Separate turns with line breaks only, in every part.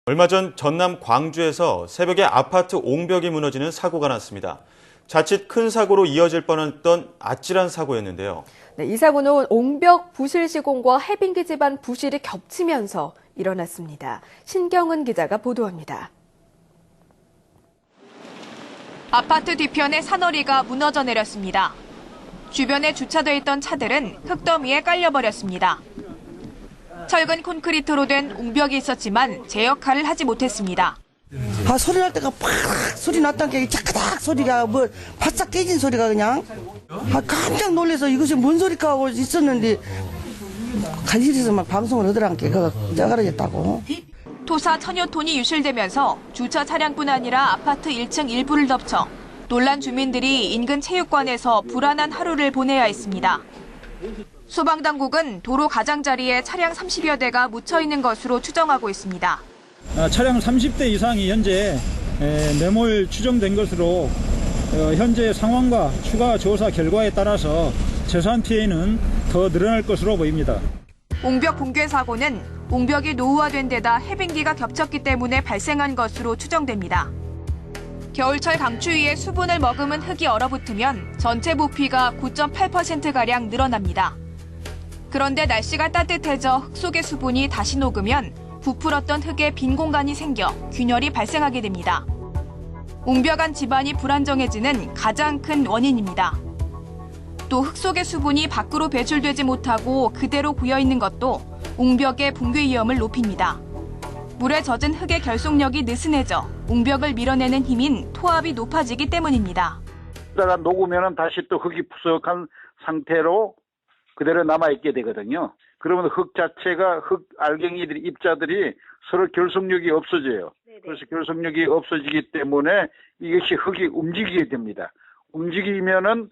얼마 전 전남 광주에서 새벽에 아파트 옹벽이 무너지는 사고가 났습니다. 자칫 큰 사고로 이어질 뻔했던 아찔한 사고였는데요.
네, 이 사고는 옹벽 부실 시공과 해빙기 집안 부실이 겹치면서 일어났습니다. 신경은 기자가 보도합니다.
아파트 뒤편에 산허리가 무너져 내렸습니다. 주변에 주차돼 있던 차들은 흙더미에 깔려버렸습니다. 철근 콘크리트로 된 옹벽이 있었지만 제 역할을 하지 못했습니다.
소리 날 때가 팍 소리 났다는 게 차크닥 소리가 뭐 바싹 깨진 소리가 그냥 깜짝 놀라서 이것이 뭔 소리까 하고 있었는데 간신에서 막 방송을 하더란 게 그거 쪄가라졌다고.
토사 천여 톤이 유실되면서 주차 차량뿐 아니라 아파트 1층 일부를 덮쳐 놀란 주민들이 인근 체육관에서 불안한 하루를 보내야 했습니다. 소방당국은 도로 가장자리에 차량 30여 대가 묻혀 있는 것으로 추정하고 있습니다.
차량 30대 이상이 현재 매몰 추정된 것으로 현재 상황과 추가 조사 결과에 따라서 재산 피해는 더 늘어날 것으로 보입니다.
옹벽 붕괴 사고는 옹벽이 노후화된 데다 해빙기가 겹쳤기 때문에 발생한 것으로 추정됩니다. 겨울철 강추위에 수분을 머금은 흙이 얼어붙으면 전체 부피가 9.8%가량 늘어납니다. 그런데 날씨가 따뜻해져 흙 속의 수분이 다시 녹으면 부풀었던 흙에 빈 공간이 생겨 균열이 발생하게 됩니다. 옹벽 안 집안이 불안정해지는 가장 큰 원인입니다. 또 흙 속의 수분이 밖으로 배출되지 못하고 그대로 고여있는 것도 옹벽의 붕괴 위험을 높입니다. 물에 젖은 흙의 결속력이 느슨해져 옹벽을 밀어내는 힘인 토압이 높아지기 때문입니다.
그러다가 녹으면 다시 또 흙이 푸석한 상태로 그대로 남아있게 되거든요. 그러면 흙 자체가 흙 알갱이들이 입자들이 서로 결속력이 없어져요. 그래서 결속력이 없어지기 때문에 이것이 흙이 움직이게 됩니다. 움직이면은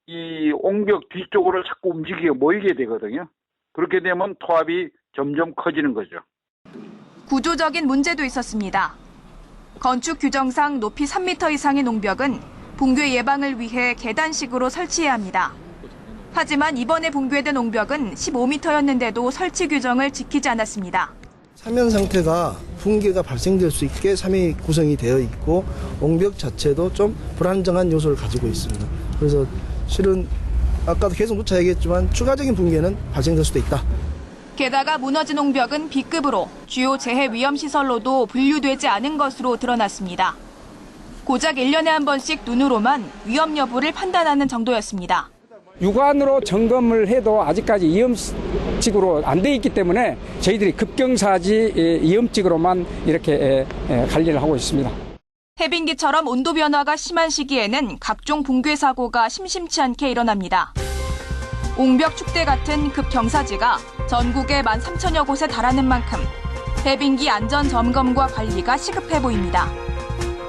이 옹벽 뒤쪽으로 자꾸 움직이게 모이게 되거든요. 그렇게 되면 토압이 점점 커지는 거죠.
구조적인 문제도 있었습니다. 건축 규정상 높이 3m 이상의 옹벽은 붕괴 예방을 위해 계단식으로 설치해야 합니다. 하지만 이번에 붕괴된 옹벽은 15m였는데도 설치 규정을 지키지 않았습니다.
사면 상태가 붕괴가 발생될 수 있게 사면이 구성이 되어 있고 옹벽 자체도 좀 불안정한 요소를 가지고 있습니다. 그래서 실은 아까도 계속 누차 얘기했지만 추가적인 붕괴는 발생될 수도 있다.
게다가 무너진 옹벽은 B급으로 주요 재해 위험 시설로도 분류되지 않은 것으로 드러났습니다. 고작 1년에 한 번씩 눈으로만 위험 여부를 판단하는 정도였습니다.
육안으로 점검을 해도 아직까지 위험직으로 안 돼 있기 때문에 저희들이 급경사지 위험직으로만 이렇게 관리를 하고 있습니다.
해빙기처럼 온도 변화가 심한 시기에는 각종 붕괴 사고가 심심치 않게 일어납니다. 옹벽 축대 같은 급경사지가 전국에 13,000여 곳에 달하는 만큼 해빙기 안전 점검과 관리가 시급해 보입니다.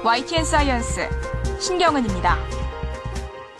YTN 사이언스 신경은입니다.